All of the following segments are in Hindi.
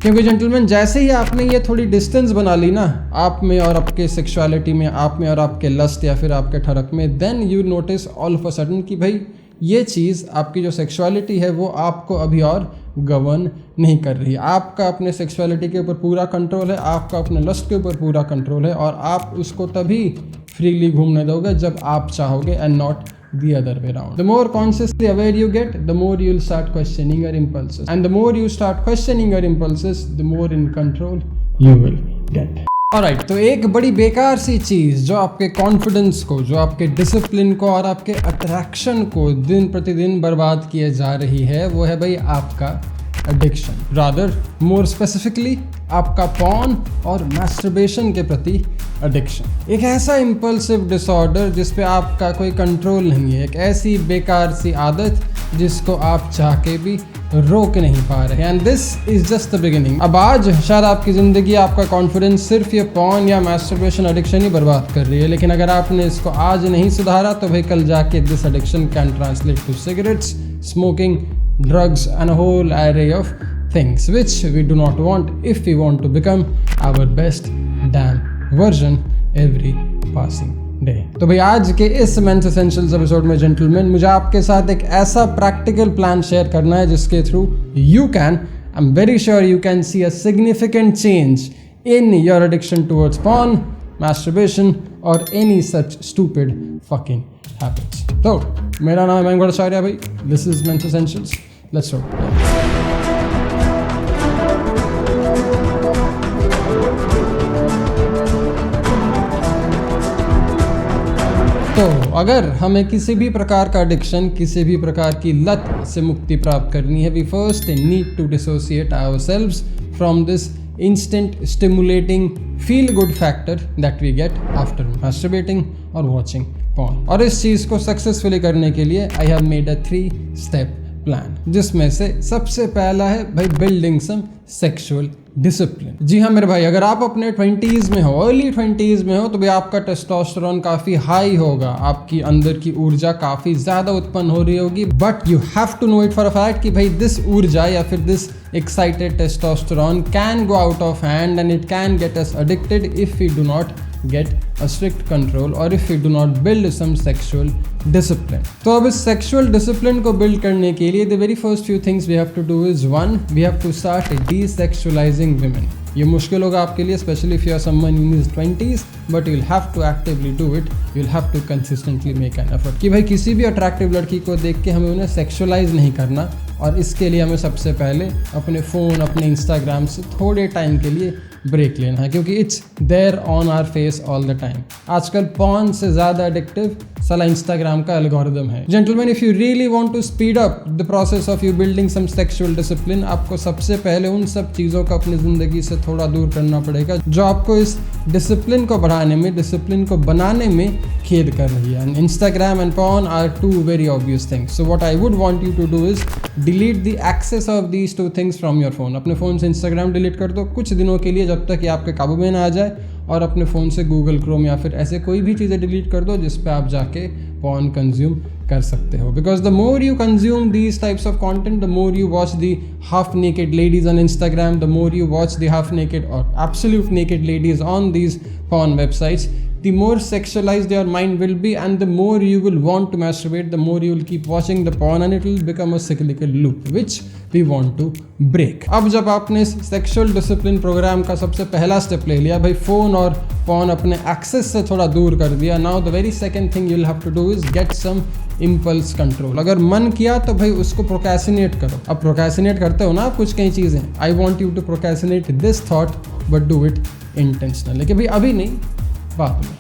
क्योंकि जेंटलमैन जैसे ही आपने ये थोड़ी डिस्टेंस बना ली ना आप में और आपके सेक्सुअलिटी में, आप में और आपके लस्ट या फिर आपके ठरक में, then you notice all of a sudden कि भाई ये चीज़ आपकी जो सेक्सुअलिटी है वो आपको अभी और गवर्न नहीं कर रही। आपका अपने सेक्सुअलिटी के ऊपर पूरा कंट्रोल है, आपका अपने लस्ट के ऊपर पूरा कंट्रोल है, और आप उसको तभी फ्रीली घूमने दोगे जब आप चाहोगे and not the other way around. The more consciously aware you get, the more you'll start questioning your impulses. And the more you start questioning your impulses, the more in control you will get. Alright, तो एक बड़ी बेकार सी चीज़ जो आपके कॉन्फिडेंस को, जो आपके डिसिप्लिन को और आपके अट्रैक्शन को दिन प्रतिदिन बर्बाद किए जा रही है वो है भाई आपका एडिक्शन, रादर मोर स्पेसिफिकली आपका पॉर्न और मैस्टरबेशन के प्रति एडिक्शन। एक ऐसा इम्पल्सिव डिसऑर्डर जिस पे आपका कोई कंट्रोल नहीं है, एक ऐसी बेकार सी आदत जिसको आप चाह के भी रोक नहीं पा रहे। And this is just the beginning. अब आज शायद आपकी ज़िंदगी, आपका कॉन्फिडेंस सिर्फ ये पॉर्न या मैस्टरबेशन एडिक्शन ही बर्बाद कर रही है, लेकिन अगर आपने इसको आज नहीं सुधारा तो भाई कल जाके this addiction can translate to cigarettes, smoking, drugs and a whole array of things which we do not want if we want to become our best damn version every passing day. तो भाई आज के इस मेंस एसेंशियल्स एपिसोड में जेंटलमैन मुझे आपके साथ एक ऐसा प्रैक्टिकल प्लान शेयर करना है जिसके through you can, I am very sure you can see a significant change in your addiction towards porn, masturbation or any such stupid fucking habits. तो मेरा नाम है मयंक भट्टाचार्य भाई, this is Men's Essentials. Let's go. तो अगर हमें किसी भी प्रकार का एडिक्शन, किसी भी प्रकार की लत से मुक्ति प्राप्त करनी है, we first need to dissociate ourselves from this instant stimulating feel good factor that we get after masturbating or watching porn. और इस चीज़ को सक्सेसफुली करने के लिए I have made a 3-step plan, जिसमें से सबसे पहला है भाई बिल्डिंग सम सेक्सुअल डिसिप्लिन। जी हाँ मेरे भाई, अगर आप अपने 20s में हो, अर्ली 20s में हो, तो भाई आपका टेस्टोस्टेरोन काफ़ी हाई होगा, आपकी अंदर की ऊर्जा काफ़ी ज़्यादा उत्पन्न हो रही होगी, but you have to know it for a fact कि भाई दिस ऊर्जा या फिर this excited testosterone can go out of hand and it can get us addicted if we do not get a strict control or if we do not build some sexual discipline. तो अब इस sexual discipline को build करने के लिए the very first few things we have to do is, one, we have to start desexualizing women. ये मुश्किल होगा आपके लिए, especially if you are someone in his 20s, but you'll have to actively do it. You'll have to consistently make an effort कि भाई किसी भी अट्रैक्टिव लड़की को देख के हमें उन्हें सेक्सुअलाइज नहीं करना, और इसके लिए हमें सबसे पहले अपने फ़ोन, अपने इंस्टाग्राम से थोड़े टाइम के लिए ब्रेक लेना है, क्योंकि it's there on our face all the time. आजकल पॉर्न से ज़्यादा एडिक्टिव साला इंस्टाग्राम का एल्गोरिदम है। Gentleman, if you really want to speed up the process of you building some sexual discipline, आपको सबसे पहले उन सब चीज़ों को अपनी ज़िंदगी से थोड़ा दूर करना पड़ेगा जो आपको इस डिसिप्लिन को बढ़ाने में, डिसिप्लिन को बनाने में खेद कर रही है। And Instagram and porn are two very obvious things. So what I would want you to do is delete the access of these two things from your phone. अपने फ़ोन से इंस्टाग्राम डिलीट कर दो कुछ दिनों के लिए, जब तक कि आपके काबू में ना आ जाए, और अपने फ़ोन से गूगल क्रोम या फिर ऐसे कोई भी चीज़ें डिलीट कर दो जिस पे आप जाके पॉर्न कंज्यूम कर सकते हो। Because the more you consume these types of content, the more you watch the half naked ladies on Instagram, the more you watch the half naked और absolute naked ladies on these porn websites, the more sexualized your mind will be, and the more you will want to masturbate, the more you will keep watching the porn, and it will become a cyclical loop which we want to break. अब जब आपने सेक्सुअल डिसिप्लिन प्रोग्राम का सबसे पहला स्टेप ले लिया, भाई फ़ोन और पॉर्न अपने एक्सेस से थोड़ा दूर कर दिया, now the very second thing you will have to do is get some impulse control. अगर मन किया तो भाई उसको प्रोक्रेस्टिनेट करो। अब प्रोक्रेस्टिनेट करते हो ना आप कुछ कई चीज़ें, I want you to procrastinate this thought but do it intentional. लेकिन भाई अभी नहीं, बाद में,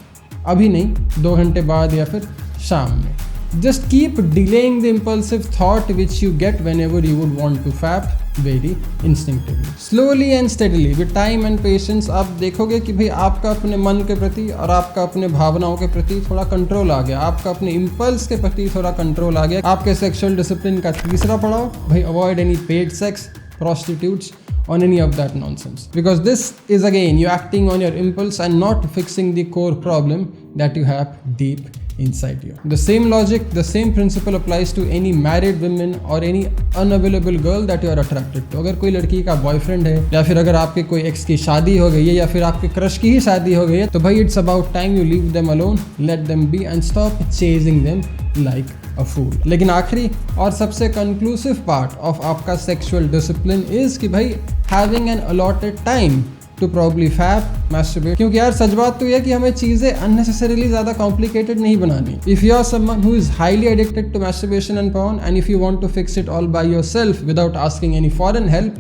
अभी नहीं, 2 घंटे बाद या फिर शाम में। Just keep delaying the impulsive thought which you get whenever you would want to fap very instinctively. Slowly and steadily, with time and patience, आप देखोगे कि भाई आपका अपने मन के प्रति और आपका अपने भावनाओं के प्रति थोड़ा कंट्रोल आ गया, आपका अपने इम्पल्स के प्रति थोड़ा कंट्रोल आ गया। आपके सेक्सुअल डिसिप्लिन का तीसरा पड़ाव, भाई avoid any paid sex, prostitutes, on any of that nonsense, because this is again you acting on your impulse and not fixing the core problem that you have deep inside you. The same logic, the same principle applies to any married women or any unavailable girl that you are attracted to. अगर कोई लड़की का बॉयफ्रेंड है या फिर अगर आपके कोई एक्स की शादी हो गई है या फिर आपके क्रश की ही शादी हो गई है, तो भाई it's about time you leave them alone, let them be and stop chasing them like a fool. लेकिन आखिरी और सबसे कंक्लूसिव पार्ट ऑफ आपका सेक्सुअल डिसिप्लिन इज कि भाई having an allotted time to probably fap, masturbate. क्योंकि यार सच बात तो यह कि हमें चीज़ें unnecessarily ज़्यादा complicated नहीं बनानी. If you are someone who is highly addicted to masturbation and porn, and if you want to fix it all by yourself without asking any foreign help,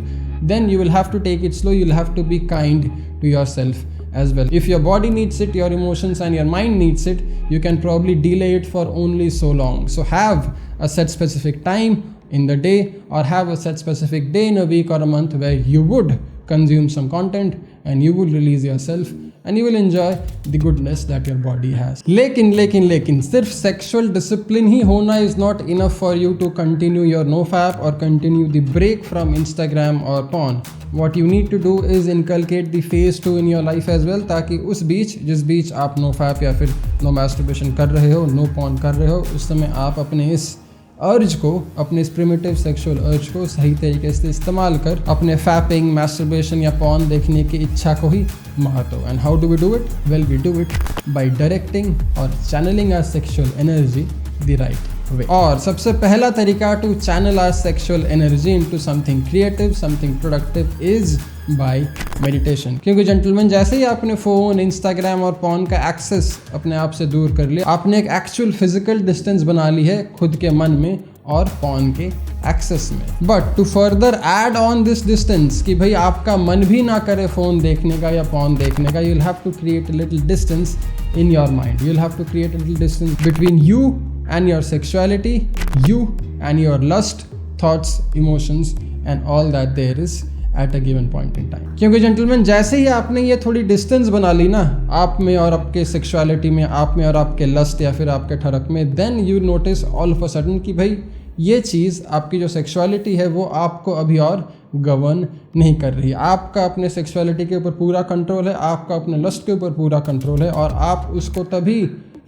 then you will have to take it slow. You'll have to be kind to yourself as well. If your body needs it, your emotions and your mind needs it, you can probably delay it for only so long. So have a set specific time in the day, or have a set specific day in a week or a month where you would consume some content and you will release yourself and you will enjoy the goodness that your body has. लेकिन सिर्फ sexual discipline ही होना is not enough for you to continue your nofap or continue the break from Instagram or porn. What you need to do is inculcate the phase 2 in your life as well, ताकि उस बीच जिस बीच आप nofap या फिर no masturbation कर रहे हो, no porn कर रहे हो, उस समय आप अपने इस अर्ज को, अपने इस प्रिमिटिव सेक्सुअल अर्ज को सही तरीके से इस्तेमाल कर अपने फैपिंग, मैस्टरबेशन या पॉर्न देखने की इच्छा को ही मार दो. And how do we do it? Well, we do it by directing और channelling our sexual energy the right way. और सबसे पहला तरीका to channel our sexual energy into something creative, something productive is by meditation. क्योंकि जेंटलमैन, जैसे ही आपने फोन, इंस्टाग्राम और पॉर्न का एक्सेस अपने आप से दूर कर लिया, आपने एक एक्चुअल फिजिकल डिस्टेंस बना ली है खुद के मन में और पॉर्न के एक्सेस में. But to further add on this distance कि भाई आपका मन भी ना करे फोन देखने का या पॉर्न देखने का, you will have to create a little distance in your mind. You'll have to create a little distance between you and your sexuality, you and your lust, thoughts, emotions and all that there is at a given point in time. क्योंकि जेंटलमैन, जैसे ही आपने ये थोड़ी डिस्टेंस बना ली ना आप में और आपके सेक्सुअलिटी में, आप में और आपके लस्ट या फिर आपके ठरक में, then you notice all of a sudden कि भाई ये चीज़, आपकी जो सेक्सुअलिटी है वो आपको अभी और गवर्न नहीं कर रही. आपका अपने सेक्सुअलिटी के ऊपर पूरा कंट्रोल है, आपका अपने लस्ट के ऊपर पूरा कंट्रोल है और आप उसको तभी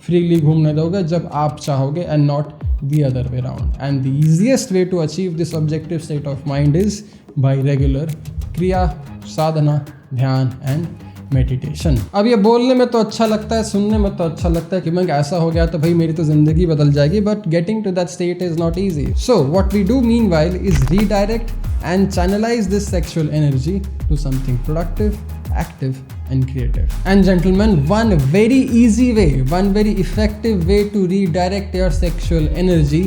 फ्रीली घूमने दोगे जब आप चाहोगे and not the other way round. And the easiest way to achieve this objective state of mind is by regular क्रिया, साधना, ध्यान एंड मेडिटेशन. अब ये बोलने में तो अच्छा लगता है, सुनने में तो अच्छा लगता है कि मैं ऐसा हो गया तो भाई मेरी तो जिंदगी बदल जाएगी, but getting to that state is not easy. So what we do meanwhile is redirect and channelize this sexual energy to something productive, active and creative. And gentlemen, one very easy way, one very effective way to redirect your sexual energy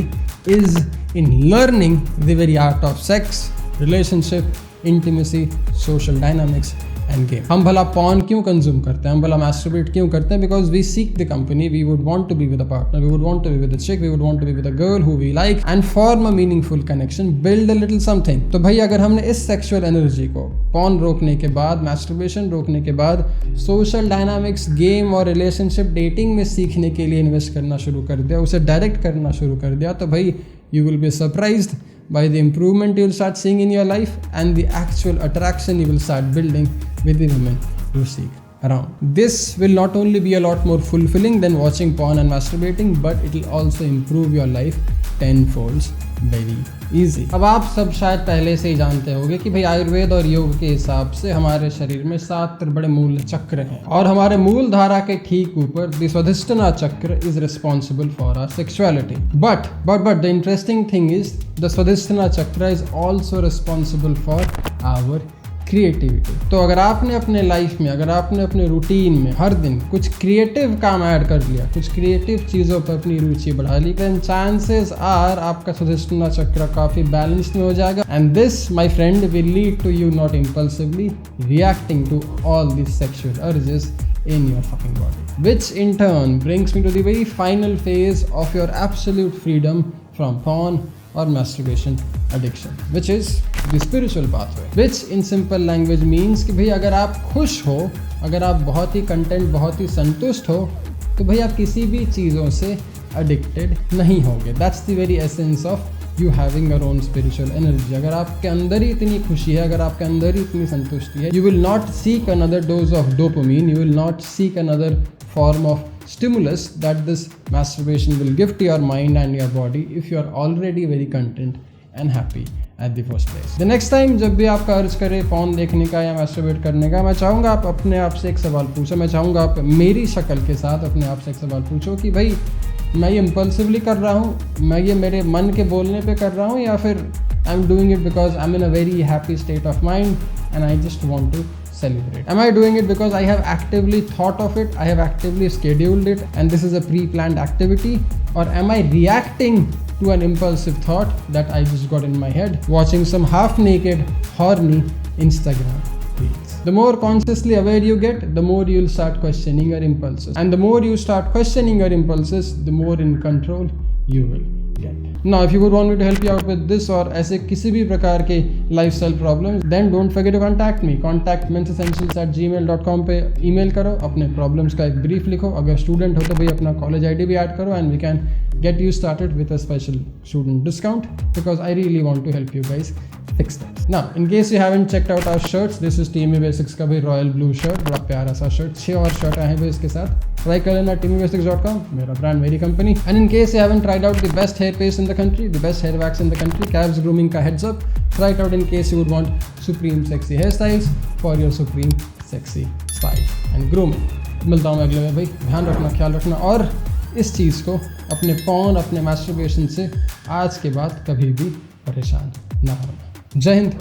is in learning the very art of sex, relationship, intimacy, social dynamics and game. हम भला पॉर्न क्यों कंज्यूम करते हैं, हम भला मैस्टरबेट क्यों करते हैं? Because we seek the company, we would want to be with a partner, we would want to be with a chick, we would want to be with a girl who we like and form a meaningful connection, build a little something. तो भाई अगर हमने इस सेक्सुअल एनर्जी को पॉर्न रोकने के बाद, मैस्टरबेशन रोकने के बाद, सोशल डायनामिक्स, गेम और रिलेशनशिप, डेटिंग में सीखने के लिए इन्वेस्ट करना शुरू कर दिया, उसे डायरेक्ट करना शुरू कर दिया, तो भाई you will be surprised by the improvement you will start seeing in your life and the actual attraction you will start building with the women you seek around. This will not only be a lot more fulfilling than watching porn and masturbating, but it will also improve your life tenfolds very easy. अब आप सब शायद पहले से ही जानते होंगे कि भाई आयुर्वेद और योग के हिसाब से हमारे शरीर में 7 बड़े मूल चक्र हैं और हमारे मूल धारा के ठीक ऊपर the Svadhisthana chakra is responsible for our sexuality. But the interesting thing is the Svadhisthana chakra is also responsible for our creativity. तो अगर आपने अपने लाइफ में, अगर आपने अपने रूटीन में हर दिन कुछ क्रिएटिव काम ऐड कर लिया, कुछ क्रिएटिव चीज़ों पर अपनी रुचि बढ़ा ली, देन चांसेस आर आपका स्वाधिष्ठाना चक्र काफ़ी बैलेंस्ड में हो जाएगा. And this my friend will lead to you not impulsively reacting to all this sexual urges in your fucking body, which in turn brings me to the very final phase of your absolute freedom from porn or masturbation addiction, which is the spiritual pathway, which in simple language means कि भाई अगर आप खुश हो, अगर आप बहुत ही कंटेंट, बहुत ही संतुष्ट हो, तो भाई आप किसी भी चीज़ों से addicted नहीं होगे. That's the very essence of you having your own spiritual energy. अगर आपके अंदर ही इतनी खुशी है, अगर आपके अंदर ही इतनी संतुष्टि है, you will not seek another dose of dopamine, you will not seek another form of stimulus that this masturbation will give to your mind and your body if you are already very content and happy at the first place. The next time जब भी आपका अर्ज करे फ़ोन देखने का या masturbate करने का, मैं चाहूँगा आप अपने आप से एक सवाल पूछो। मैं चाहूँगा आप मेरी शक्ल के साथ अपने आप से एक सवाल पूछो कि भाई मैं ये इम्पल्सिवली कर रहा हूँ, मैं ये मेरे मन के बोलने पे कर रहा हूँ, या फिर I am doing it because I am in a very happy state of mind and I just want to celebrate. Am I doing it because I have actively thought of it, I have actively scheduled it, and this is a pre-planned activity? Or am I reacting to an impulsive thought that I just got in my head, watching some half-naked, horny Instagram reels? The more consciously aware you get, the more you'll start questioning your impulses. And the more you start questioning your impulses, the more in control you will get. Now, if you would want me to help you out with this or ऐसे किसी भी प्रकार के lifestyle problems, then don't forget to contact me. Contact mensessentials@gmail.com पे email करो, अपने problems का एक brief लिखो. अगर student हो तो भाई अपना college ID भी add करो, and we can get you started with a special student discount because I really want to help you guys fix that. Now, in case you haven't checked out our shirts, this is TME Basics का भी Royal Blue shirt, बड़ा प्यारा सा shirt, 6 और शर्ट आए हैं इसके साथ. Try कर लेना TMEBasics.com, मेरा brand, मेरी company. And in case you haven't tried out the best hair paste in the country, the best hair wax in the country, Cabs Grooming का heads up, try it out in case you would want supreme sexy hairstyles for your supreme sexy style and grooming. मिलता हूँ अगले में भाई, ध्यान रखना, ख्याल रखना, और इस चीज़ को अपने पॉन, अपने masturbation से आज के बाद कभी भी परेशान ना होना. जय हिंद.